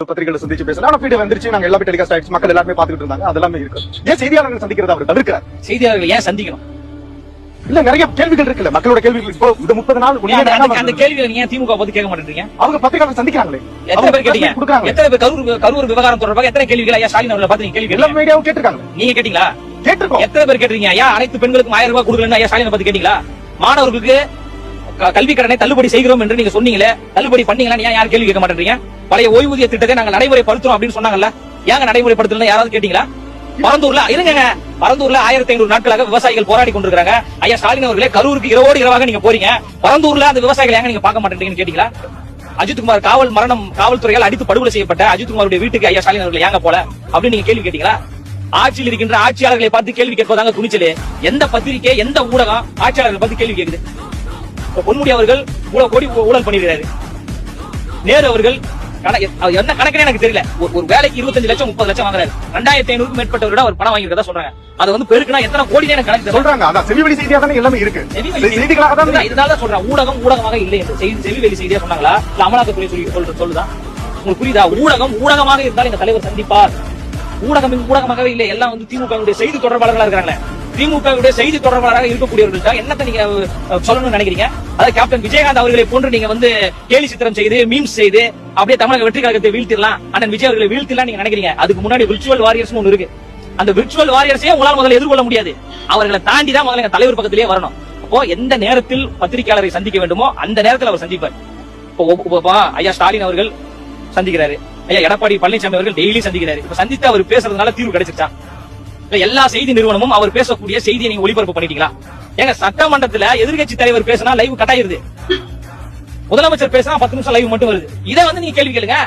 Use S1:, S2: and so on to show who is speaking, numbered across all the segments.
S1: பத்திரிகைகளை சந்திச்சு பேசலாம். ஆனா வீடியோ வந்துருச்சு, நாங்க எல்லாமே டெலிகாஸ்ட் ஆயிடுச்சு, மக்கள் எல்லாருமே பாத்துக்கிட்டு இருந்தாங்க. அதெல்லாமே இருக்கு. ஏன் செய்தியாளர்கள் சந்திக்கிறத அவர் தவிர்க்கிறார்?
S2: செய்தியாளர்கள் ஏன் சந்திக்கணும்?
S1: இல்ல, நிறைய கேள்விகள் இருக்குல்ல, மக்களோட கேள்விகள். இப்போ இந்த 30 நாள்
S2: அந்த கேள்விகளை நீங்க திமுக பத்தி கேட்க மாட்டேன்றீங்க?
S1: அவங்க பத்திரிகையாளர் சந்திக்கிறாங்களே,
S2: எத்தனை பேர் கேட்டீங்க? எத்தனை பேர் கரூர் விவகாரம் தொடர்பாக எத்தனை கேள்விகள் ஐயா ஸ்டாலின் அவர்களை பார்த்து நீங்க கேள்வி
S1: எல்லா மீடியாவும் கேட்டிருக்காங்க.
S2: நீங்க கேட்டீங்களா?
S1: கேட்டிருக்கோம்.
S2: எத்தனை பேர் கேட்டீங்க? ஐயா அனைத்து பெண்களுக்கும் 1000 ரூபாய் கொடுக்கலன்னு ஐயா ஸ்டாலினை பத்தி கேட்டீங்களா? மாணவர்களுக்கு கல்வி கடனை தள்ளுபடி செய்கிறோம் என்று நீங்க சொன்னீங்களே, தள்ளுபடி பண்ணீங்களா? ஏன் யாரும் கேள்வி கேட்க மாட்டேன்றீங்க? பழைய ஓய்வூதிய திட்டத்தை நாங்க நடைமுறைப்படுத்துறோம் அப்படின்னு சொன்னாங்கல்ல, ஏங்க நடைமுறைப்படுத்தல யாராவது கேட்டீங்களா? பரந்தூர்ல இருங்க, பரந்தூர்ல 1500 நாட்களாக விவசாயிகள் போராடி கொண்டிருக்காங்க. ஐயா ஸ்டாலின் அவர்களே, கரூருக்கு இரவோடு இரவாக நீங்க போறீங்க, பரந்தூர்ல அந்த விவசாயிகள் ஏங்க நீங்க பார்க்க மாட்டேன்றீங்கன்னு கேட்டீங்களா? அஜித்குமார் காவல்துறையால் அடித்து படுகொலை செய்யப்பட்ட அஜித்குமாருடைய வீட்டுக்கு ஐயா ஸ்டாலின் அவர்கள் ஏங்க போல அப்படின்னு நீங்க கேள்வி கேட்டீங்களா? ஆட்சியில் இருக்கின்ற ஆட்சியாளர்களை பார்த்து கேள்வி கேட்பதாங்க துணிச்சலே. எந்த பத்திரிகை, எந்த ஊடகம் ஆட்சியாளர்களை பார்த்து கேள்வி கேட்குது? பொன்முடி அவர்கள் கோடி ஊழல் பண்ணிருக்காரு. நேரு அவர்கள் என்ன கணக்குன்னு எனக்கு தெரியல, ஒரு வேலைக்கு 25 லட்சம் 30 லட்சம் வாங்குறாரு. 2500க்கும் மேற்பட்டவரோட அவர் பணம் வாங்கிருக்கதா சொல்றாங்க. அது வந்து பெருக்குனா எத்தனை கோடி எனக்கு கணக்கு சொல்றாங்க.
S1: அதான் செவிவெளி செய்தியா தானே எல்லாமே இருக்கு. செய்திகளாக தான்.
S2: இதனால சொல்றேன், ஊடகமாக இல்லை என்று செவிவெளி செய்தியா சொன்னாங்களா இல்ல அமலாக்கத்துறை சொல்லுதா? உங்களுக்கு புரியுதா? ஊடகமாக இருந்தால் இந்த தலைவர் சந்திப்பார். ஊடகமாகவே இல்லை, எல்லாம் வந்து திமுக செய்தி தொடர்பாளர்களா இருக்காங்க. திமுக செய்தி தொடர்பாளராக இருக்கக்கூடியவர்கள் என்னத்தை நீங்க சொல்லணும்னு நினைக்கிறீங்க? அதாவது கேப்டன் விஜயகாந்த் அவர்களை போன்று நீங்க வந்து கேலி சித்திரம் செய்து மீம்ஸ் செய்து அப்படியே தமிழக வெற்றி கழகத்தை வீழ்த்திடலாம், அண்ணன் விஜய் அவர்களை வீழ்த்திடலாம் நீங்க நினைக்கிறீங்க. அதுக்கு முன்னாடி விர்ச்சுவல் வாரியர்ஸ் ஒன்று இருக்கு. அந்த விர்ச்சுவல் வாரியர்ஸே உங்களால் முதல்ல எதிர்கொள்ள முடியாது. அவர்களை தாண்டி தான் முதல்ல தலைவர் பக்கத்திலேயே வரணும். அப்போ எந்த நேரத்தில் பத்திரிகையாளரை சந்திக்க வேண்டுமோ அந்த நேரத்தில் அவர் சந்திப்பார். இப்போ ஐயா ஸ்டாலின் அவர்கள் சந்திக்கிறாரு, ஐயா எடப்பாடி பழனிசாமி அவர்கள் டெய்லி சந்திக்கிறாரு. இப்ப சந்தித்து அவர் பேசுறதுனால தீர்வு கிடைச்சிருச்சா? எல்லா செய்தி நிறுவனமும் அவர் பேசக்கூடிய செய்தியை நீங்க ஒளிபரப்பு பண்ணிட்டீங்களா? எங்க சட்டமன்றத்துல எதிர்கட்சி தலைவர் பேசினா லைவ் கட் ஆயிருது, முதலமைச்சர் பேசினா 10 நிமிஷம் லைவ் மட்டும் வருது. இதை வந்து நீங்க கேள்வி கேளுங்க.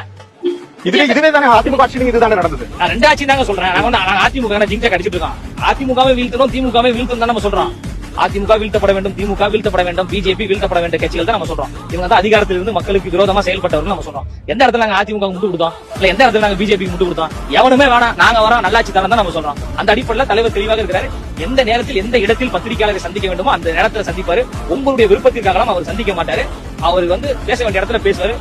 S1: இதுவே தானே அதிமுக ஆட்சியிலும் இதுதானே நடந்தது.
S2: நான் 2 ஆட்சி தாங்க சொல்றேன். நாங்க அதிமுக ஜிங்ஜா கடிச்சிட்டு இருக்கோம். அதிமுகவை வீழ்த்தணும், திமுகவை வீழ்த்தணும் தான் நம்ம சொல்றோம். அதிமுக வீழ்த்தப்பட வேண்டும், திமுக வீழ்த்தப்பட வேண்டும், பிஜேபி வீழ்த்தப்பட வேண்டிய கட்சிகள் தான் நம்ம சொல்றோம். இவங்க தான் அதிகாரத்தில் இருந்து மக்களுக்கு விரோதமா செயல்பட்டவர்கள் நம்ம சொல்றோம். எந்த இடத்துல நாங்க அதிமுக முட்டு கொடுத்தோம், இல்ல எந்த இடத்துல நாங்க பிஜேபி முட்டு கொடுத்தோம்? எவனுமே வேணாம், நாங்க வரோம், நல்லாட்சி தரம் தான் நம்ம சொல்றோம். அந்த அடிப்படையில் தலைவர் தெளிவாக இருக்கிறாரு. எந்த நேரத்தில் எந்த இடத்தில் பத்திரிகையாளரை சந்திக்க வேண்டுமோ அந்த நேரத்தில் சந்திப்பாரு. உங்களுடைய விருப்பத்திற்காக அவர் சந்திக்க மாட்டாரு. அவர் வந்து பேச வேண்டிய இடத்துல பேசுவாரு.